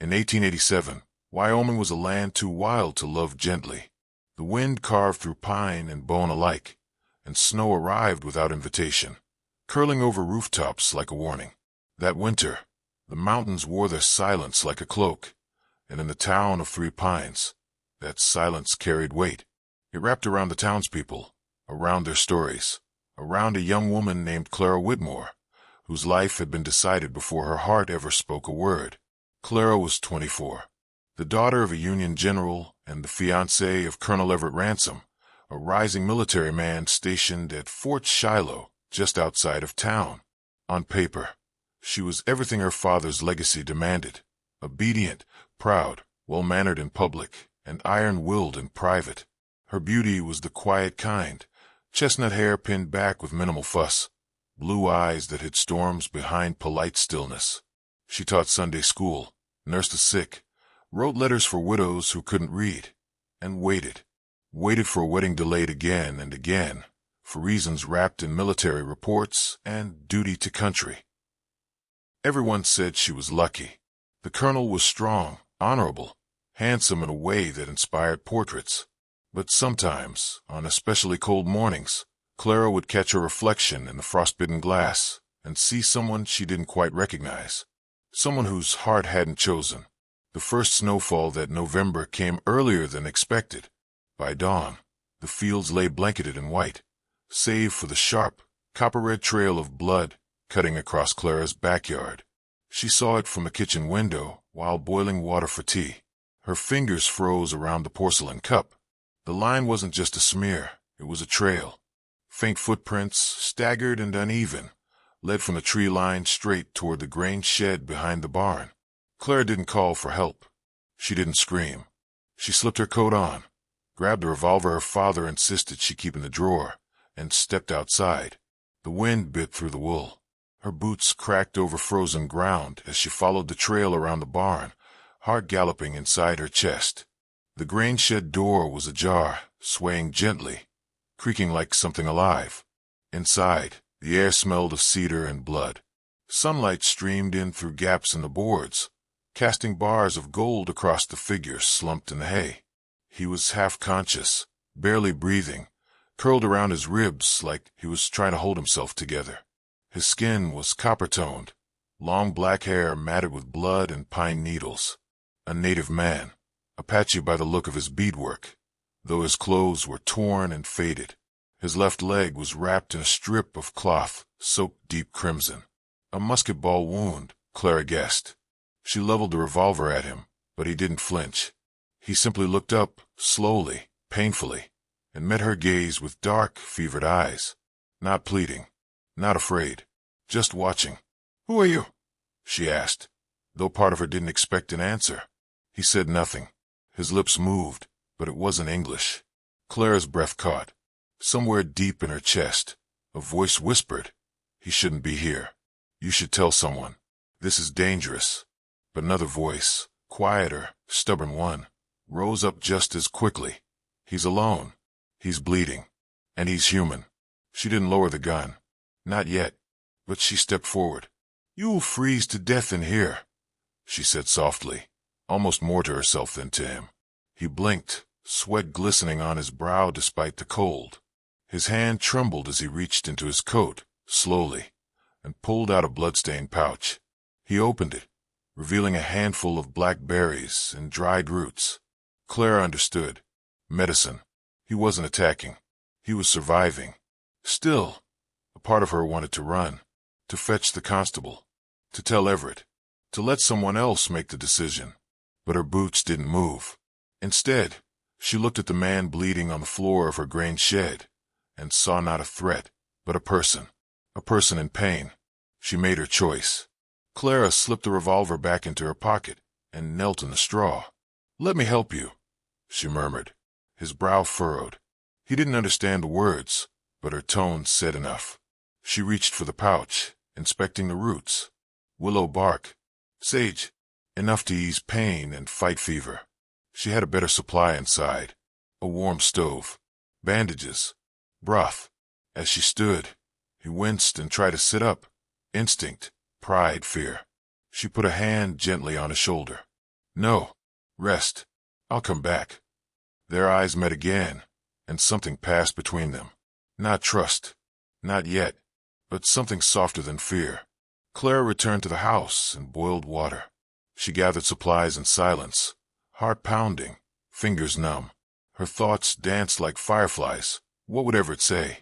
In 1887, Wyoming was a land too wild to love gently. The wind carved through pine and bone alike, and snow arrived without invitation, curling over rooftops like a warning. That winter, the mountains wore their silence like a cloak, and in the town of Three Pines, that silence carried weight. It wrapped around the townspeople, around their stories, around a young woman named Clara Whitmore, whose life had been decided before her heart ever spoke a word. Clara was 24, the daughter of a Union general and the fiancée of Colonel Everett Ransom, a rising military man stationed at Fort Shiloh, just outside of town. On paper, she was everything her father's legacy demanded: obedient, proud, well-mannered in public, and iron-willed in private. Her beauty was the quiet kind, chestnut hair pinned back with minimal fuss, blue eyes that hid storms behind polite stillness. She taught Sunday school, nursed the sick, wrote letters for widows who couldn't read, and waited for a wedding delayed again and again, for reasons wrapped in military reports and duty to country. Everyone said she was lucky. The colonel was strong, honorable, handsome in a way that inspired portraits. But sometimes, on especially cold mornings, Clara would catch her reflection in the frostbitten glass and see someone she didn't quite recognize, someone whose heart hadn't chosen. The first snowfall that November came earlier than expected. By dawn, the fields lay blanketed in white, save for the sharp, copper-red trail of blood cutting across Clara's backyard. She saw it from the kitchen window while boiling water for tea. Her fingers froze around the porcelain cup. The line wasn't just a smear, it was a trail. Faint footprints, staggered and uneven, led from the tree line straight toward the grain shed behind the barn. Clara didn't call for help. She didn't scream. She slipped her coat on, grabbed the revolver her father insisted she keep in the drawer, and stepped outside. The wind bit through the wool. Her boots cracked over frozen ground as she followed the trail around the barn, heart galloping inside her chest. The grain shed door was ajar, swaying gently, creaking like something alive. Inside, the air smelled of cedar and blood. Sunlight streamed in through gaps in the boards, casting bars of gold across the figure slumped in the hay. He was half-conscious, barely breathing, curled around his ribs like he was trying to hold himself together. His skin was copper-toned, long black hair matted with blood and pine needles. A native man, Apache by the look of his beadwork, though his clothes were torn and faded. His left leg was wrapped in a strip of cloth soaked deep crimson. A musket ball wound, Clara guessed. She leveled the revolver at him, but he didn't flinch. He simply looked up, slowly, painfully, and met her gaze with dark, fevered eyes. Not pleading, not afraid, just watching. "Who are you?" she asked, though part of her didn't expect an answer. He said nothing. His lips moved, but it wasn't English. Clara's breath caught. Somewhere deep in her chest, a voice whispered, "He shouldn't be here. You should tell someone. This is dangerous." But another voice, quieter, stubborn one, rose up just as quickly. "He's alone. He's bleeding. And he's human." She didn't lower the gun. Not yet. But she stepped forward. "You'll freeze to death in here," she said softly, almost more to herself than to him. He blinked, sweat glistening on his brow despite the cold. His hand trembled as he reached into his coat, slowly, and pulled out a blood-stained pouch. He opened it, revealing a handful of black berries and dried roots. Clara understood. Medicine. He wasn't attacking. He was surviving. Still, a part of her wanted to run, to fetch the constable, to tell Everett, to let someone else make the decision. But her boots didn't move. Instead, she looked at the man bleeding on the floor of her grain shed, and saw not a threat, but a person in pain. She made her choice. Clara slipped the revolver back into her pocket and knelt in the straw. "Let me help you," she murmured. His brow furrowed. He didn't understand the words, but her tone said enough. She reached for the pouch, inspecting the roots. Willow bark, sage, enough to ease pain and fight fever. She had a better supply inside. A warm stove, bandages, broth. As she stood, he winced and tried to sit up. Instinct, pride, fear. She put a hand gently on his shoulder. No. Rest. I'll come back. Their eyes met again, and something passed between them. Not trust. Not yet. But something softer than fear. Clara returned to the house and boiled water. She gathered supplies in silence, heart pounding, fingers numb. Her thoughts danced like fireflies. What would Everett say?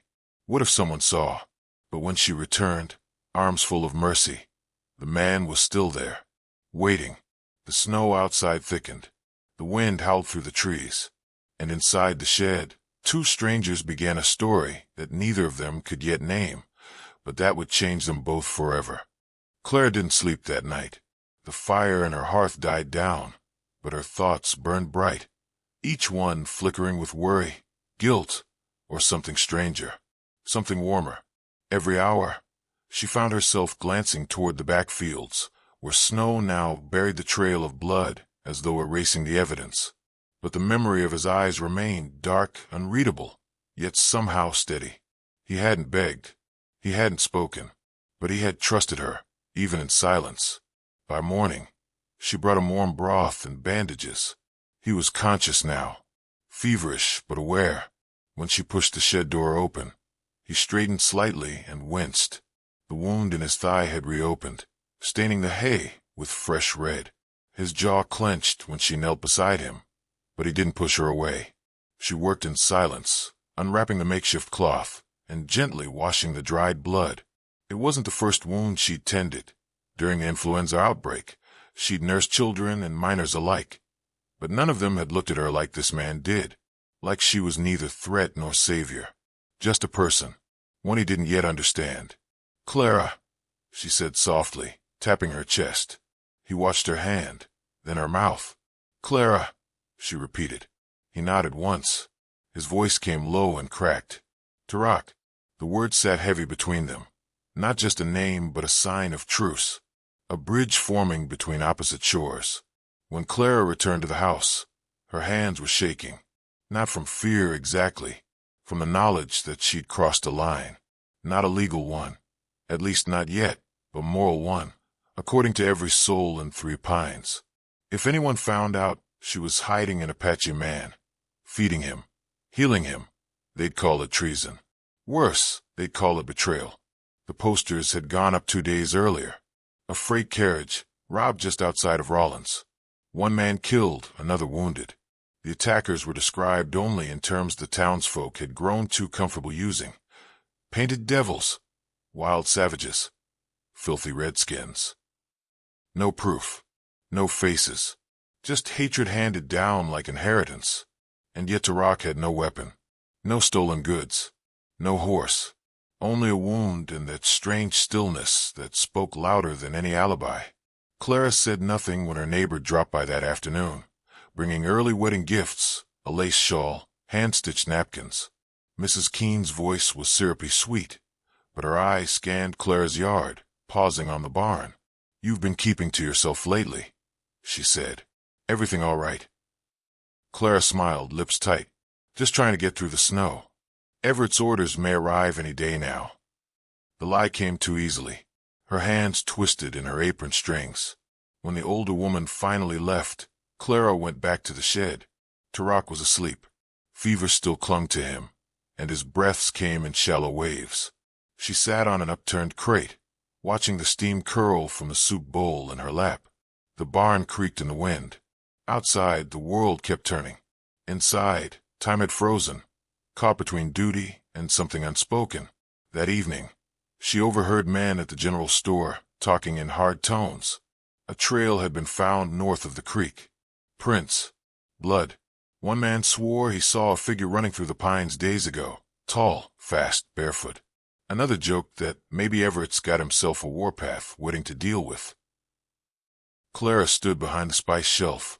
What if someone saw? But when she returned, arms full of mercy, the man was still there, waiting. The snow outside thickened. The wind howled through the trees. And inside the shed, two strangers began a story that neither of them could yet name, but that would change them both forever. Clara didn't sleep that night. The fire in her hearth died down, but her thoughts burned bright, each one flickering with worry, guilt, or something stranger, something warmer. Every hour, she found herself glancing toward the back fields, where snow now buried the trail of blood as though erasing the evidence. But the memory of his eyes remained dark, unreadable, yet somehow steady. He hadn't begged. He hadn't spoken. But he had trusted her, even in silence. By morning, she brought him warm broth and bandages. He was conscious now, feverish but aware. When she pushed the shed door open, he straightened slightly and winced. The wound in his thigh had reopened, staining the hay with fresh red. His jaw clenched when she knelt beside him, but he didn't push her away. She worked in silence, unwrapping the makeshift cloth and gently washing the dried blood. It wasn't the first wound she'd tended. During the influenza outbreak, she'd nursed children and minors alike, but none of them had looked at her like this man did, like she was neither threat nor savior, just a person, one he didn't yet understand. "Clara," she said softly, tapping her chest. He watched her hand, then her mouth. "Clara," she repeated. He nodded once. His voice came low and cracked. "Tarak." The word sat heavy between them, not just a name but a sign of truce, a bridge forming between opposite shores. When Clara returned to the house, her hands were shaking, not from fear exactly, from the knowledge that she'd crossed a line, not a legal one, at least not yet, but moral one, according to every soul in Three Pines. If anyone found out she was hiding an Apache man, feeding him, healing him, they'd call it treason. Worse, they'd call it betrayal. The posters had gone up 2 days earlier. A freight carriage, robbed just outside of Rawlins. One man killed, another wounded. The attackers were described only in terms the townsfolk had grown too comfortable using. Painted devils, wild savages, filthy redskins. No proof, no faces, just hatred handed down like inheritance. And yet Tarak had no weapon, no stolen goods, no horse, only a wound and that strange stillness that spoke louder than any alibi. Clara said nothing when her neighbor dropped by that afternoon, bringing early wedding gifts, a lace shawl, hand-stitched napkins. Mrs. Keene's voice was syrupy sweet, but her eyes scanned Clara's yard, pausing on the barn. "You've been keeping to yourself lately," she said. "Everything all right?" Clara smiled, lips tight. "Just trying to get through the snow. Everett's orders may arrive any day now." The lie came too easily. Her hands twisted in her apron strings. When the older woman finally left, Clara went back to the shed. Tarak was asleep. Fever still clung to him, and his breaths came in shallow waves. She sat on an upturned crate, watching the steam curl from the soup bowl in her lap. The barn creaked in the wind. Outside, the world kept turning. Inside, time had frozen, caught between duty and something unspoken. That evening, she overheard men at the general store talking in hard tones. A trail had been found north of the creek. Prints. Blood. One man swore he saw a figure running through the pines days ago, tall, fast, barefoot. Another joked that maybe Everett's got himself a warpath waiting to deal with. Clara stood behind the spice shelf,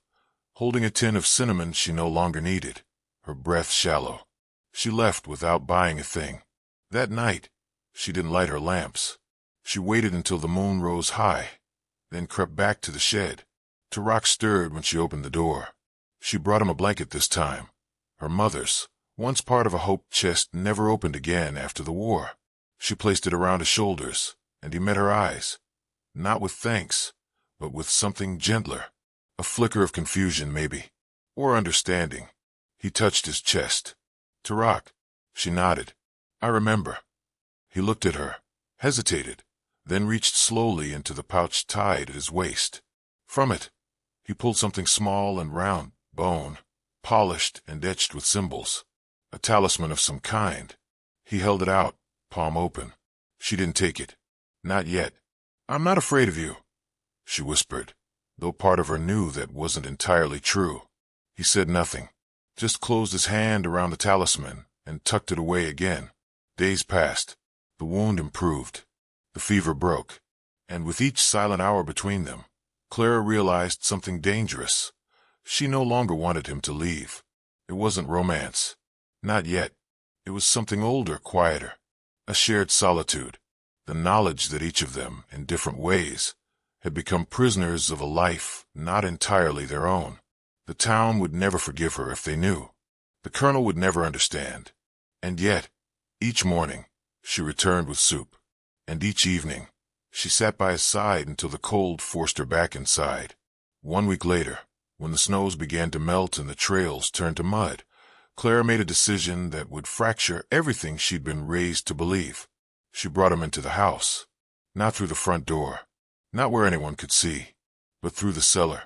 holding a tin of cinnamon she no longer needed, her breath shallow. She left without buying a thing. That night, she didn't light her lamps. She waited until the moon rose high, then crept back to the shed. Tarak stirred when she opened the door. She brought him a blanket this time. Her mother's, once part of a hope chest, never opened again after the war. She placed it around his shoulders, and he met her eyes, not with thanks, but with something gentler, A flicker of confusion, maybe. Or understanding. He touched his chest. Tarak. She nodded. I remember. He looked at her, hesitated, then reached slowly into the pouch tied at his waist. From it, he pulled something small and round, bone, polished and etched with symbols. A talisman of some kind. He held it out, palm open. She didn't take it. Not yet. I'm not afraid of you, she whispered, though part of her knew that wasn't entirely true. He said nothing, just closed his hand around the talisman and tucked it away again. Days passed. The wound improved. The fever broke. And with each silent hour between them, Clara realized something dangerous. She no longer wanted him to leave. It wasn't romance. Not yet. It was something older, quieter. A shared solitude. The knowledge that each of them, in different ways, had become prisoners of a life not entirely their own. The town would never forgive her if they knew. The colonel would never understand. And yet, each morning, she returned with soup. And each evening, she sat by his side until the cold forced her back inside. 1 week later, when the snows began to melt and the trails turned to mud, Clara made a decision that would fracture everything she'd been raised to believe. She brought him into the house. Not through the front door. Not where anyone could see. But through the cellar.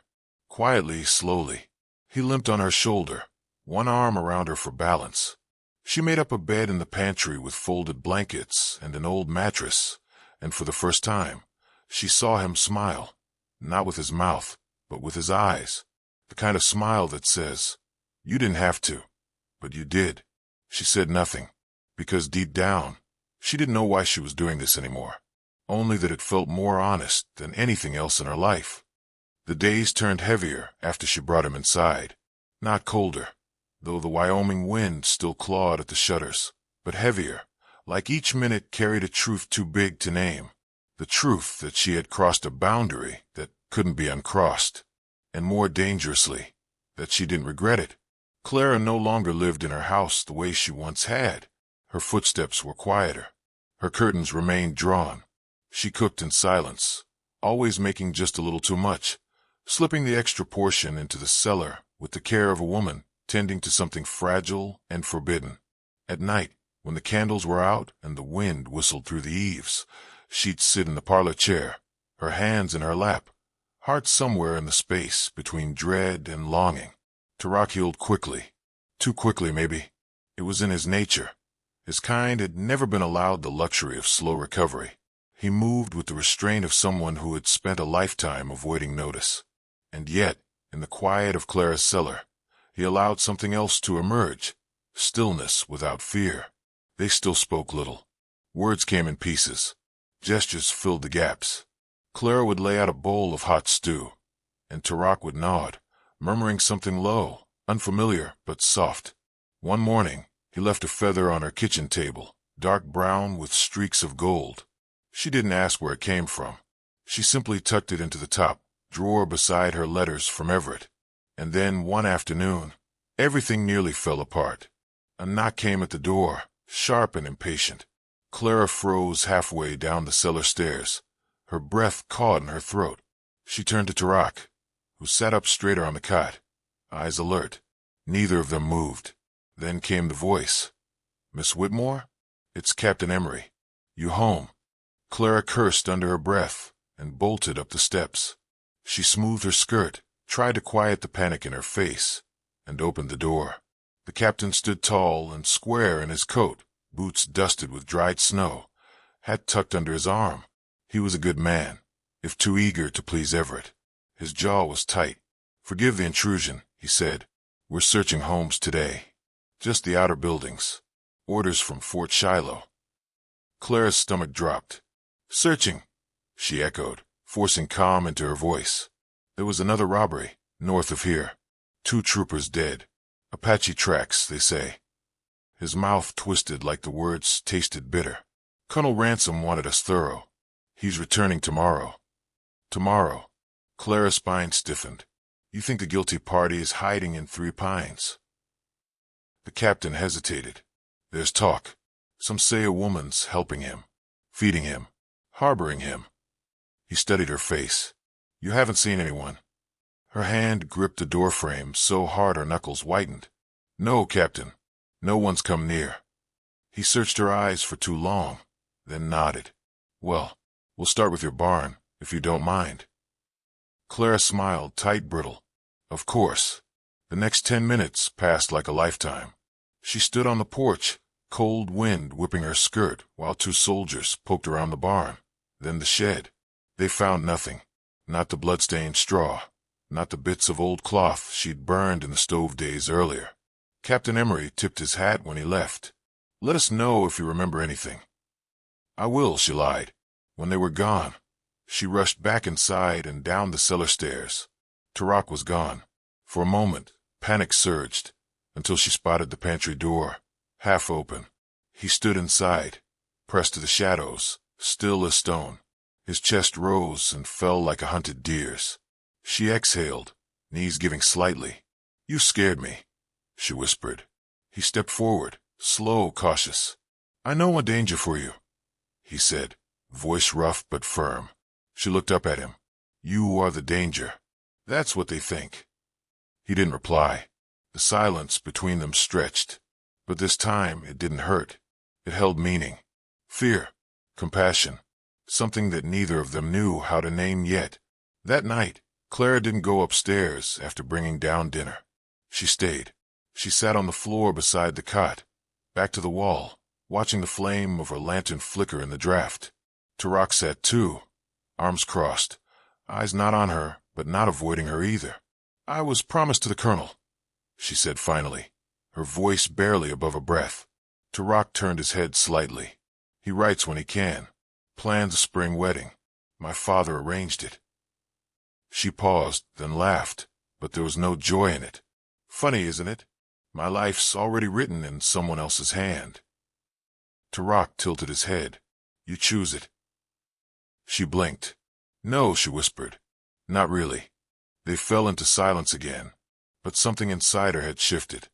Quietly, slowly. He limped on her shoulder, one arm around her for balance. She made up a bed in the pantry with folded blankets and an old mattress, and for the first time, she saw him smile. Not with his mouth, but with his eyes. The kind of smile that says, "You didn't have to, but you did." She said nothing, because deep down, she didn't know why she was doing this anymore. Only that it felt more honest than anything else in her life. The days turned heavier after she brought him inside. Not colder, though the Wyoming wind still clawed at the shutters, but heavier, like each minute carried a truth too big to name. The truth that she had crossed a boundary that couldn't be uncrossed. And more dangerously, that she didn't regret it. Clara no longer lived in her house the way she once had. Her footsteps were quieter. Her curtains remained drawn. She cooked in silence, always making just a little too much, slipping the extra portion into the cellar with the care of a woman tending to something fragile and forbidden. At night, when the candles were out and the wind whistled through the eaves, she'd sit in the parlor chair, her hands in her lap, heart somewhere in the space between dread and longing. Tarak healed quickly. Too quickly, maybe. It was in his nature. His kind had never been allowed the luxury of slow recovery. He moved with the restraint of someone who had spent a lifetime avoiding notice. And yet, in the quiet of Clara's cellar, he allowed something else to emerge. Stillness without fear. They still spoke little. Words came in pieces. Gestures filled the gaps. Clara would lay out a bowl of hot stew, and Tarak would nod, murmuring something low, unfamiliar but soft. One morning, he left a feather on her kitchen table, dark brown with streaks of gold. She didn't ask where it came from. She simply tucked it into the top drawer beside her letters from Everett. And then, one afternoon, everything nearly fell apart. A knock came at the door, sharp and impatient. Clara froze halfway down the cellar stairs. Her breath caught in her throat. She turned to Tarak, who sat up straighter on the cot, eyes alert. Neither of them moved. Then came the voice. "Miss Whitmore? It's Captain Emery. You home?" Clara cursed under her breath and bolted up the steps. She smoothed her skirt, tried to quiet the panic in her face, and opened the door. The captain stood tall and square in his coat, boots dusted with dried snow, hat tucked under his arm. He was a good man, if too eager to please Everett. His jaw was tight. "Forgive the intrusion," he said. "We're searching homes today. Just the outer buildings. Orders from Fort Shiloh." Clara's stomach dropped. "Searching," she echoed, forcing calm into her voice. "There was another robbery, north of here. 2 troopers dead. Apache tracks, they say." His mouth twisted like the words tasted bitter. "Colonel Ransom wanted us thorough. He's returning tomorrow." Tomorrow. Clara's spine stiffened. "You think the guilty party is hiding in 3 Pines?" The captain hesitated. "There's talk. Some say a woman's helping him, feeding him, harboring him." He studied her face. "You haven't seen anyone?" Her hand gripped the doorframe so hard her knuckles whitened. "No, Captain. No one's come near." He searched her eyes for too long, then nodded. "Well, we'll start with your barn, if you don't mind." Clara smiled, tight, brittle. "Of course." The next 10 minutes passed like a lifetime. She stood on the porch, cold wind whipping her skirt, while 2 soldiers poked around the barn, then the shed. They found nothing. Not the blood-stained straw, not the bits of old cloth she'd burned in the stove days earlier. Captain Emery tipped his hat when he left. "Let us know if you remember anything." "I will," she lied. When they were gone, she rushed back inside and down the cellar stairs. Tarak was gone. For a moment, panic surged, until she spotted the pantry door, half open. He stood inside, pressed to the shadows, still as stone. His chest rose and fell like a hunted deer's. She exhaled, knees giving slightly. "You scared me," she whispered. He stepped forward, slow, cautious. "I know a danger for you," he said, voice rough but firm. She looked up at him. "You are the danger. That's what they think." He didn't reply. The silence between them stretched, but this time it didn't hurt. It held meaning. Fear, compassion, something that neither of them knew how to name yet. That night, Clara didn't go upstairs after bringing down dinner. She stayed. She sat on the floor beside the cot, back to the wall, watching the flame of her lantern flicker in the draft. Tarak sat too, arms crossed, eyes not on her, but not avoiding her either. "I was promised to the colonel," she said finally, her voice barely above a breath. Tarak turned his head slightly. "He writes when he can. Plans a spring wedding. My father arranged it." She paused, then laughed, but there was no joy in it. "Funny, isn't it? My life's already written in someone else's hand." Tarak tilted his head. "You choose it." She blinked. "No," she whispered. "Not really." They fell into silence again, but something inside her had shifted.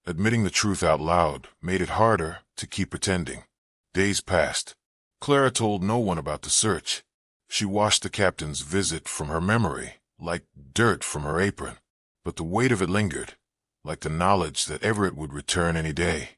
Admitting the truth out loud made it harder to keep pretending. Days passed. Clara told no one about the search. She washed the captain's visit from her memory, like dirt from her apron. But the weight of it lingered, like the knowledge that Everett would return any day.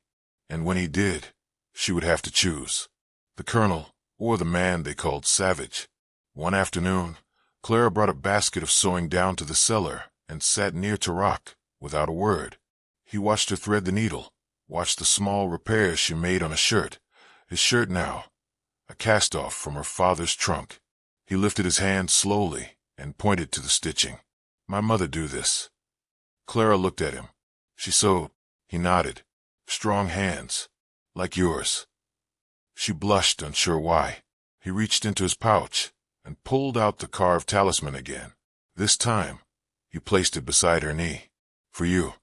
And when he did, she would have to choose. The colonel, or the man they called Savage. One afternoon, Clara brought a basket of sewing down to the cellar and sat near Tarak, without a word. He watched her thread the needle, watched the small repairs she made on a shirt, his shirt now, a cast-off from her father's trunk. He lifted his hand slowly and pointed to the stitching. "My mother do this." Clara looked at him. "She sewed." He nodded. "Strong hands, like yours." She blushed, unsure why. He reached into his pouch and pulled out the carved talisman again. This time, he placed it beside her knee. "For you."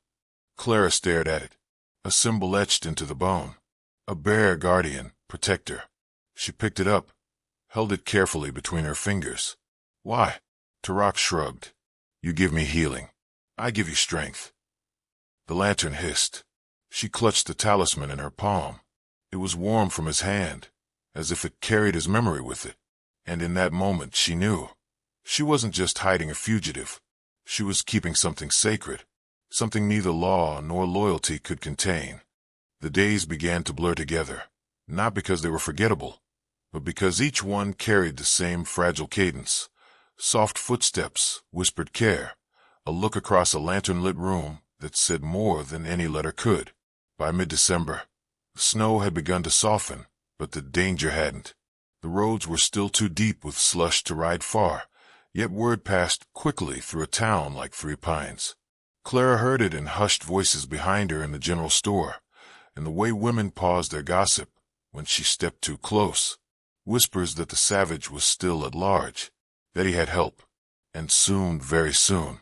Clara stared at it. A symbol etched into the bone. A bear guardian, protector. She picked it up, held it carefully between her fingers. "Why?" Tarak shrugged. "You give me healing. I give you strength." The lantern hissed. She clutched the talisman in her palm. It was warm from his hand, as if it carried his memory with it. And in that moment she knew. She wasn't just hiding a fugitive. She was keeping something sacred, something neither law nor loyalty could contain. The days began to blur together, not because they were forgettable, but because each one carried the same fragile cadence. Soft footsteps whispered care, a look across a lantern-lit room that said more than any letter could. By mid-December, the snow had begun to soften, but the danger hadn't. The roads were still too deep with slush to ride far, yet word passed quickly through a town like Three Pines. Clara heard it in hushed voices behind her in the general store, in the way women paused their gossip when she stepped too close. Whispers that the Savage was still at large, that he had help, and soon, very soon,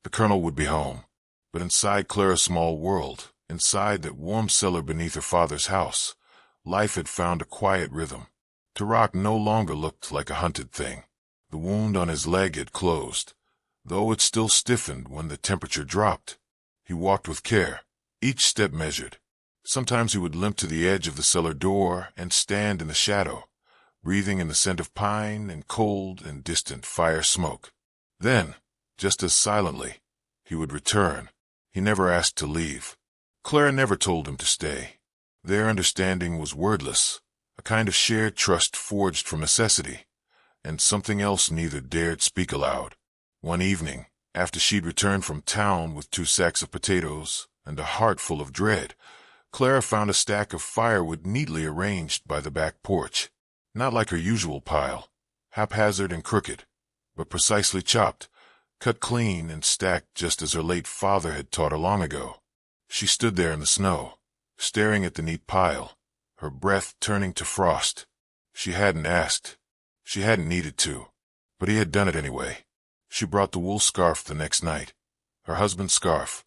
the colonel would be home. But inside Clara's small world, inside that warm cellar beneath her father's house, life had found a quiet rhythm. Tarak no longer looked like a hunted thing. The wound on his leg had closed, though it still stiffened when the temperature dropped. He walked with care, each step measured. Sometimes he would limp to the edge of the cellar door and stand in the shadow, breathing in the scent of pine and cold and distant fire smoke. Then, Just as silently, he would return. He never asked to leave. Clara never told him to stay. Their understanding was wordless, a kind of shared trust forged from necessity, and something else neither dared speak aloud. One evening, after she'd returned from town with 2 sacks of potatoes and a heart full of dread, Clara found a stack of firewood neatly arranged by the back porch. Not like her usual pile, haphazard and crooked, but precisely chopped, cut clean and stacked just as her late father had taught her long ago. She stood there in the snow, staring at the neat pile, her breath turning to frost. She hadn't asked. She hadn't needed to, but he had done it anyway. She brought the wool scarf the next night, her husband's scarf,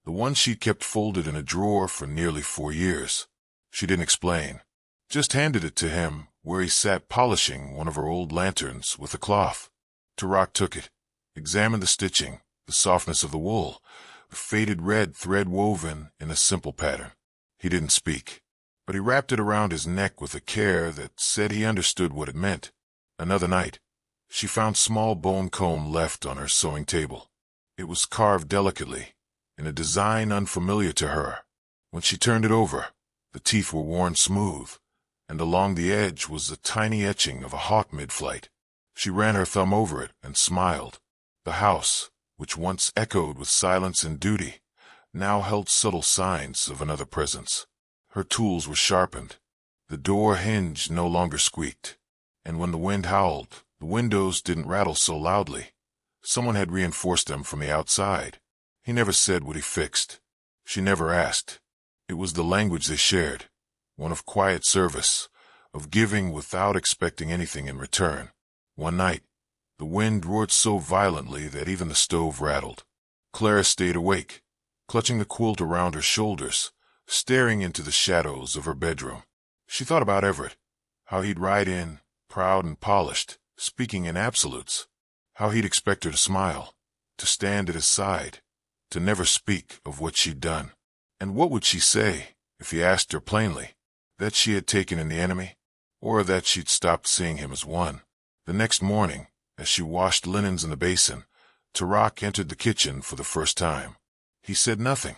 the one she'd kept folded in a drawer for nearly 4 years. She didn't explain, just handed it to him where he sat polishing one of her old lanterns with a cloth. Tarak took it, examined the stitching, the softness of the wool, the faded red thread woven in a simple pattern. He didn't speak, but he wrapped it around his neck with a care that said he understood what it meant. Another night, she found small bone comb left on her sewing table. It was carved delicately, in a design unfamiliar to her. When she turned it over, the teeth were worn smooth, and along the edge was a tiny etching of a hawk mid-flight. She ran her thumb over it and smiled. The house, which once echoed with silence and duty, now held subtle signs of another presence. Her tools were sharpened. The door hinge no longer squeaked, and when the wind howled, the windows didn't rattle so loudly. Someone had reinforced them from the outside. He never said what he fixed. She never asked. It was the language they shared, one of quiet service, of giving without expecting anything in return. One night, the wind roared so violently that even the stove rattled. Clara stayed awake, clutching the quilt around her shoulders, staring into the shadows of her bedroom. She thought about Everett, how he'd ride in, proud and polished, speaking in absolutes, how he'd expect her to smile, to stand at his side, to never speak of what she'd done. And what would she say if he asked her plainly that she had taken in the enemy, or that she'd stopped seeing him as one? The next morning, as she washed linens in the basin, Tarak entered the kitchen for the first time. He said nothing,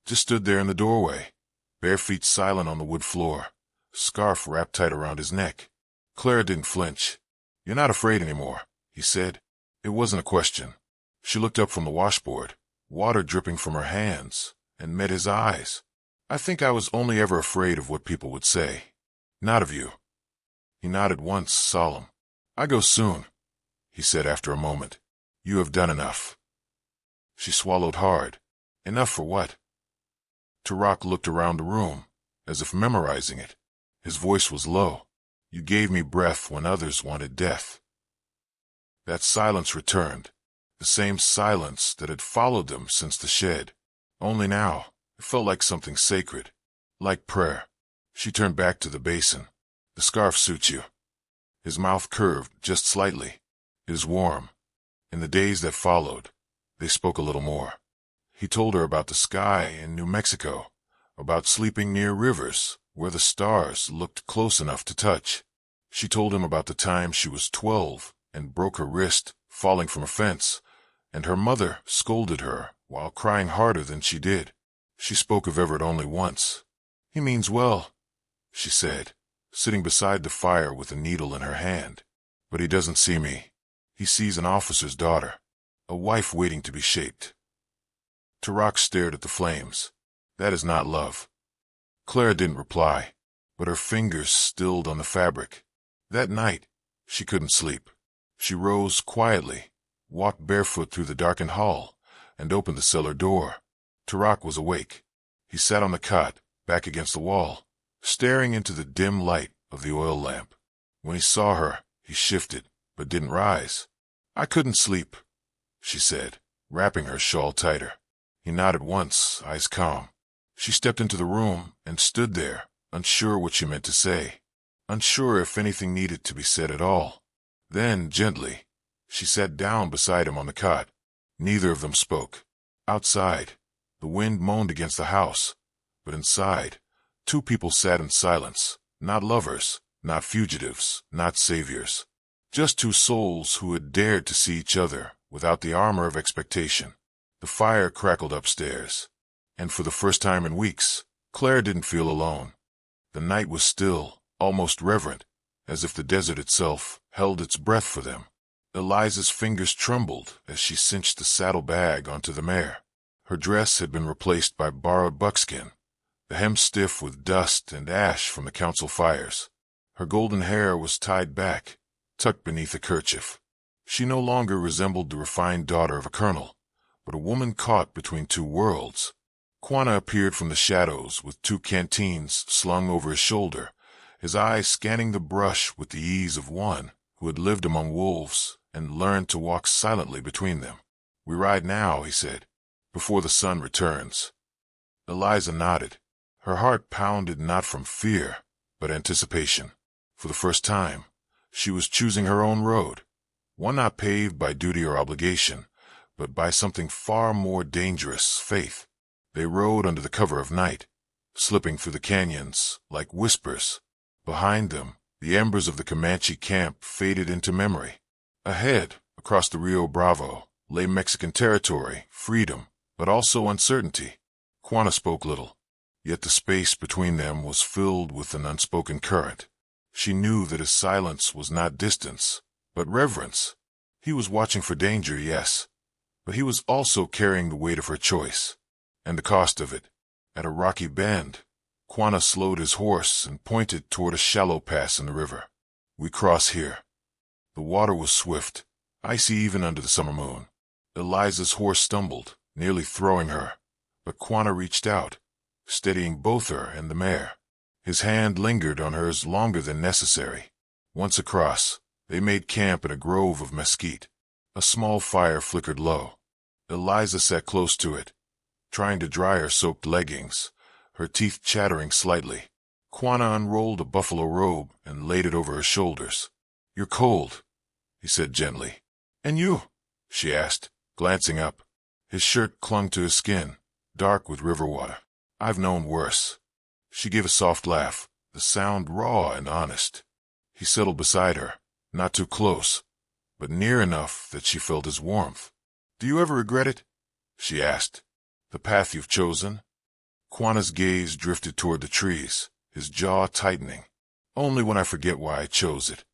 just stood there in the doorway, bare feet silent on the wood floor, scarf wrapped tight around his neck. Clara didn't flinch. "You're not afraid anymore," he said. It wasn't a question. She looked up from the washboard, water dripping from her hands, and met his eyes. "I think I was only ever afraid of what people would say. Not of you." He nodded once, solemn. "I go soon," he said after a moment. "You have done enough." She swallowed hard. Enough for what? Tarak looked around the room, as if memorizing it. His voice was low. "You gave me breath when others wanted death." That silence returned, the same silence that had followed them since the shed. Only now, it felt like something sacred, like prayer. She turned back to the basin. "The scarf suits you." His mouth curved just slightly. "It is warm." In the days that followed, they spoke a little more. He told her about the sky in New Mexico, about sleeping near rivers where the stars looked close enough to touch. She told him about the time she was 12 and broke her wrist falling from a fence, and her mother scolded her while crying harder than she did. She spoke of Everett only once. "He means well," she said, sitting beside the fire with a needle in her hand. "But he doesn't see me. He sees an officer's daughter, a wife waiting to be shaped." Tarak stared at the flames. "That is not love." Clara didn't reply, but her fingers stilled on the fabric. That night, she couldn't sleep. She rose quietly, walked barefoot through the darkened hall, and opened the cellar door. Tarak was awake. He sat on the cot, back against the wall, staring into the dim light of the oil lamp. When he saw her, he shifted, but didn't rise. "I couldn't sleep," she said, wrapping her shawl tighter. He nodded once, eyes calm. She stepped into the room and stood there, unsure what she meant to say, unsure if anything needed to be said at all. Then, gently, she sat down beside him on the cot. Neither of them spoke. Outside, the wind moaned against the house, but inside, 2 people sat in silence, not lovers, not fugitives, not saviors. Just 2 souls who had dared to see each other without the armor of expectation. The fire crackled upstairs, and for the first time in weeks, Claire didn't feel alone. The night was still, almost reverent, as if the desert itself held its breath for them. Eliza's fingers trembled as she cinched the saddlebag onto the mare. Her dress had been replaced by borrowed buckskin, the hem stiff with dust and ash from the council fires. Her golden hair was tied back, tucked beneath a kerchief. She no longer resembled the refined daughter of a colonel, but a woman caught between two worlds. Quanah appeared from the shadows with 2 canteens slung over his shoulder, his eyes scanning the brush with the ease of one who had lived among wolves and learned to walk silently between them. "We ride now," he said, "before the sun returns." Eliza nodded. Her heart pounded not from fear, but anticipation. For the first time, she was choosing her own road, one not paved by duty or obligation, but by something far more dangerous, faith. They rode under the cover of night, slipping through the canyons like whispers. Behind them, the embers of the Comanche camp faded into memory. Ahead, across the Rio Bravo, lay Mexican territory, freedom, but also uncertainty. Quanah spoke little, yet the space between them was filled with an unspoken current. She knew that his silence was not distance, but reverence. He was watching for danger, yes, but he was also carrying the weight of her choice, and the cost of it. At a rocky bend, Quanah slowed his horse and pointed toward a shallow pass in the river. "We cross here." The water was swift, icy even under the summer moon. Eliza's horse stumbled, nearly throwing her, but Quanah reached out, steadying both her and the mare. His hand lingered on hers longer than necessary. Once across, they made camp in a grove of mesquite. A small fire flickered low. Eliza sat close to it, trying to dry her soaked leggings, her teeth chattering slightly. Quanah unrolled a buffalo robe and laid it over her shoulders. "You're cold," he said gently. "And you?" she asked, glancing up. His shirt clung to his skin, dark with river water. "I've known worse." She gave a soft laugh, the sound raw and honest. He settled beside her, not too close, but near enough that she felt his warmth. "Do you ever regret it?" she asked. "The path you've chosen?" Quanah's gaze drifted toward the trees, his jaw tightening. "Only when I forget why I chose it."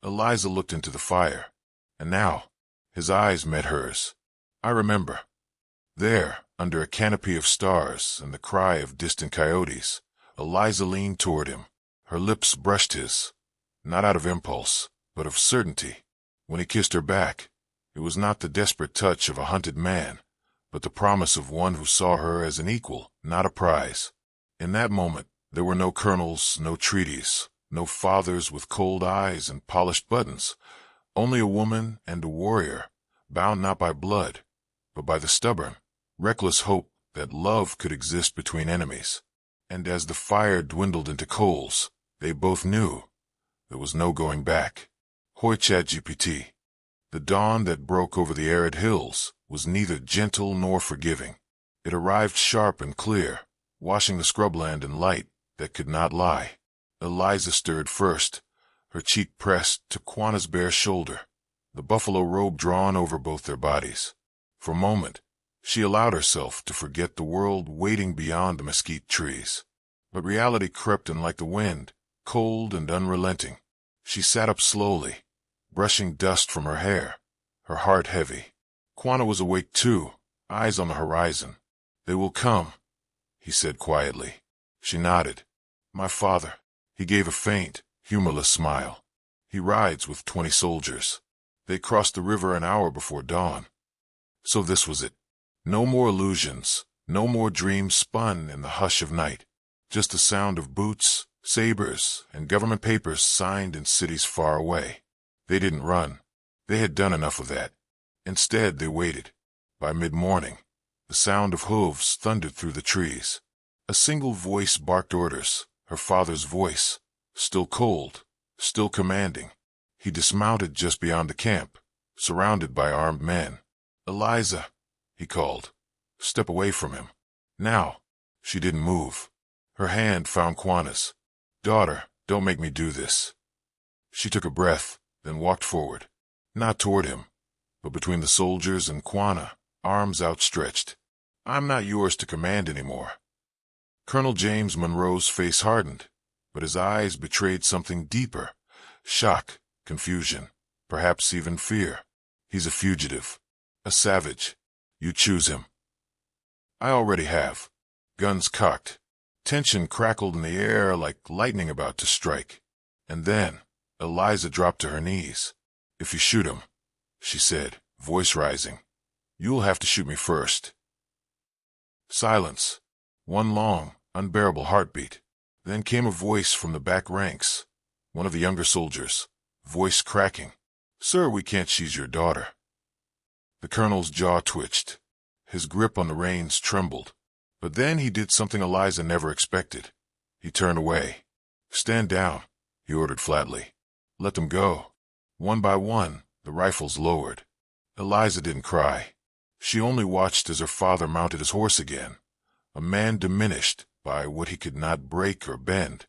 Eliza looked into the fire, and now his eyes met hers. "I remember." There, under a canopy of stars and the cry of distant coyotes, Eliza leaned toward him. Her lips brushed his, not out of impulse, but of certainty. When he kissed her back, it was not the desperate touch of a hunted man, but the promise of one who saw her as an equal, not a prize. In that moment, there were no colonels, no treaties, no fathers with cold eyes and polished buttons, only a woman and a warrior, bound not by blood, but by the stubborn, reckless hope that love could exist between enemies. And as the fire dwindled into coals, they both knew there was no going back. Hoi Chat GPT. The dawn that broke over the arid hills was neither gentle nor forgiving. It arrived sharp and clear, washing the scrubland in light that could not lie. Eliza stirred first, her cheek pressed to Quanah's bare shoulder, the buffalo robe drawn over both their bodies. For a moment, she allowed herself to forget the world waiting beyond the mesquite trees. But reality crept in like the wind, cold and unrelenting. She sat up slowly, brushing dust from her hair, her heart heavy. Quanah was awake too, eyes on the horizon. "They will come," he said quietly. She nodded. "My father." He gave a faint, humorless smile. "He rides with 20 soldiers. They crossed the river an hour before dawn." So this was it. No more illusions, no more dreams spun in the hush of night. Just the sound of boots, sabers, and government papers signed in cities far away. They didn't run. They had done enough of that. Instead, they waited. By mid-morning, the sound of hooves thundered through the trees. A single voice barked orders, her father's voice, still cold, still commanding. He dismounted just beyond the camp, surrounded by armed men. "Eliza," he called. "Step away from him." Now, she didn't move. Her hand found Quanah's. "Daughter, don't make me do this." She took a breath, then walked forward. Not toward him, but between the soldiers and Quanah, arms outstretched. I'm not yours to command anymore. Colonel James Monroe's face hardened, but his eyes betrayed something deeper. Shock, confusion, perhaps even fear. He's a fugitive, a savage. You choose him. I already have. Guns cocked. Tension crackled in the air like lightning about to strike. And then, Eliza dropped to her knees. If you shoot him, she said, voice rising, you'll have to shoot me first. Silence. One long, unbearable heartbeat. Then came a voice from the back ranks. One of the younger soldiers, voice cracking. Sir, we can't seize your daughter. The colonel's jaw twitched. His grip on the reins trembled. But then he did something Eliza never expected. He turned away. Stand down, he ordered flatly. Let them go. One by one, the rifles lowered. Eliza didn't cry. She only watched as her father mounted his horse again, a man diminished by what he could not break or bend.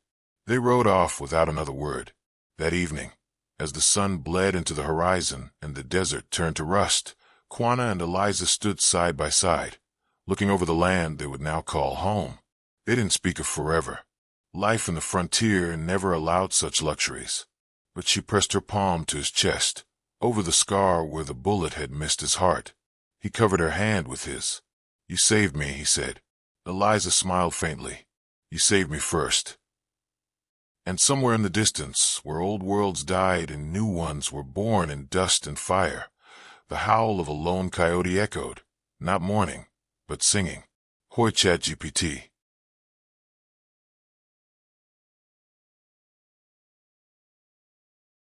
They rode off without another word. That evening, as the sun bled into the horizon and the desert turned to rust, Quanah and Eliza stood side by side, looking over the land they would now call home. They didn't speak of forever. Life in the frontier never allowed such luxuries. But she pressed her palm to his chest, over the scar where the bullet had missed his heart. He covered her hand with his. You saved me, he said. Eliza smiled faintly. You saved me first. And somewhere in the distance, where old worlds died and new ones were born in dust and fire, the howl of a lone coyote echoed, not mourning, but singing. Hoy ChatGPT.